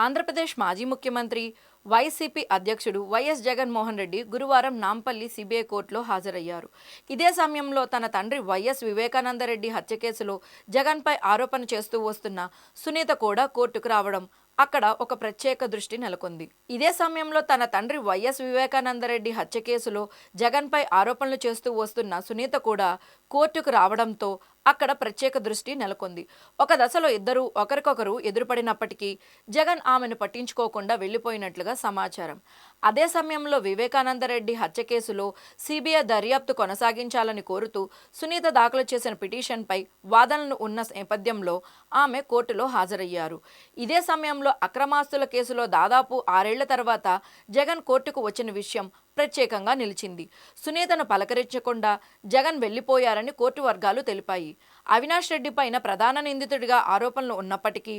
ఆంధ్రప్రదేశ్ మాజీ ముఖ్యమంత్రి, వైసీపీ అధ్యక్షుడు వైఎస్ జగన్మోహన్ రెడ్డి గురువారం నాంపల్లి సిబిఐ కోర్టులో హాజరయ్యారు. ఇదే సమయంలో తన తండ్రి వైఎస్ వివేకానందరెడ్డి హత్య కేసులో జగన్పై ఆరోపణ చేస్తూ వస్తున్న సునీత కూడా కోర్టుకు రావడం అక్కడ ఒక ప్రత్యేక దృష్టి నెలకొంది. ఇదే సమయంలో తన తండ్రి వైఎస్ వివేకానందరెడ్డి హత్య కేసులో జగన్పై ఆరోపణలు చేస్తూ వస్తున్న సునీత కూడా కోర్టుకు రావడంతో అక్కడ ప్రత్యేక దృష్టి నెలకొంది. ఒక దశలో ఇద్దరూ ఒకరికొకరు ఎదురుపడినప్పటికీ జగన్ ఆమెను పట్టించుకోకుండా వెళ్లిపోయినట్లుగా సమాచారం. అదే సమయంలో వివేకానందరెడ్డి హత్య కేసులో సిబిఐ దర్యాప్తు కొనసాగించాలని కోరుతూ సునీత దాఖలు చేసిన పిటిషన్పై వాదనలు ఉన్న నేపథ్యంలో ఆమె కోర్టులో హాజరయ్యారు. ఇదే సమయంలో అక్రమాస్తుల కేసులో దాదాపు 6 ఏళ్ల తర్వాత జగన్ కోర్టుకు వచ్చిన విషయం ప్రత్యేకంగా నిలిచింది. సునీతను పలకరించకుండా జగన్ వెళ్లిపోయారని కోర్టు వర్గాలు తెలిపాయి. అవినాష్ రెడ్డి పైన ప్రధాన నిందితుడిగా ఆరోపణలు ఉన్నప్పటికీ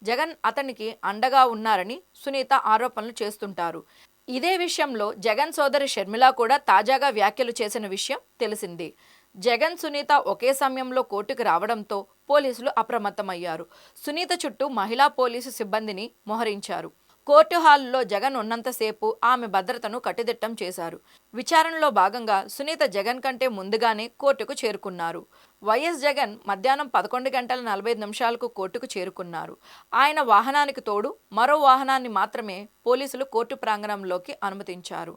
జగన్ అతనికి అండగా ఉన్నారని సునీత ఆరోపణలు చేస్తుంటారు. ఇదే విషయంలో జగన్ సోదరి షర్మిల కూడా తాజాగా వ్యాఖ్యలు చేసిన విషయం తెలిసిందే. జగన్, సునీత ఒకే సమయంలో కోర్టుకు రావడంతో పోలీసులు అప్రమత్తమయ్యారు. సునీత చుట్టూ మహిళా పోలీసు సిబ్బందిని మోహరించారు. కోర్టు హాలులో జగన్ ఉన్నంతసేపు ఆమె భద్రతను కట్టుదిట్టం చేశారు. విచారణలో భాగంగా సునీత జగన్ కంటే ముందుగానే కోర్టుకు చేరుకున్నారు. వైఎస్ జగన్ మధ్యాహ్నం 11:45 కోర్టుకు చేరుకున్నారు. ఆయన వాహనానికి తోడు మరో వాహనాన్ని మాత్రమే పోలీసులు కోర్టు ప్రాంగణంలోకి అనుమతించారు.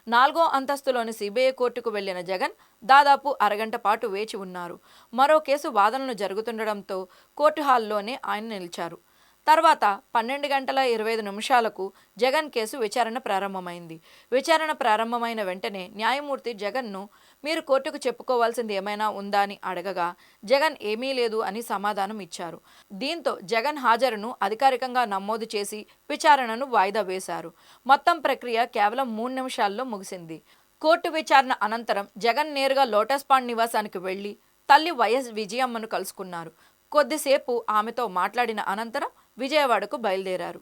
4వ అంతస్తులోని సిబిఐ కోర్టుకు వెళ్లిన జగన్ దాదాపు అరగంట పాటు వేచి ఉన్నారు. మరో కేసు వాదనలు జరుగుతుండటంతో కోర్టు హాల్లోనే ఆయన నిలిచారు. తర్వాత 12:25 జగన్ కేసు విచారణ ప్రారంభమైంది. విచారణ ప్రారంభమైన వెంటనే న్యాయమూర్తి జగన్ను మీరు కోర్టుకు చెప్పుకోవాల్సింది ఏమైనా ఉందా అని అడగగా జగన్ ఏమీ లేదు అని సమాధానం ఇచ్చారు. దీంతో జగన్ హాజరును అధికారికంగా నమోదు చేసి విచారణను వాయిదా వేశారు. మొత్తం ప్రక్రియ కేవలం 3 నిమిషాల్లో ముగిసింది. కోర్టు విచారణ అనంతరం జగన్ నేరుగా లోటస్ పాండ్ నివాసానికి వెళ్లి తల్లి వైఎస్ విజయమ్మను కలుసుకున్నారు. కొద్దిసేపు ఆమెతో మాట్లాడిన అనంతరం విజయవాడకు బయలుదేరారు.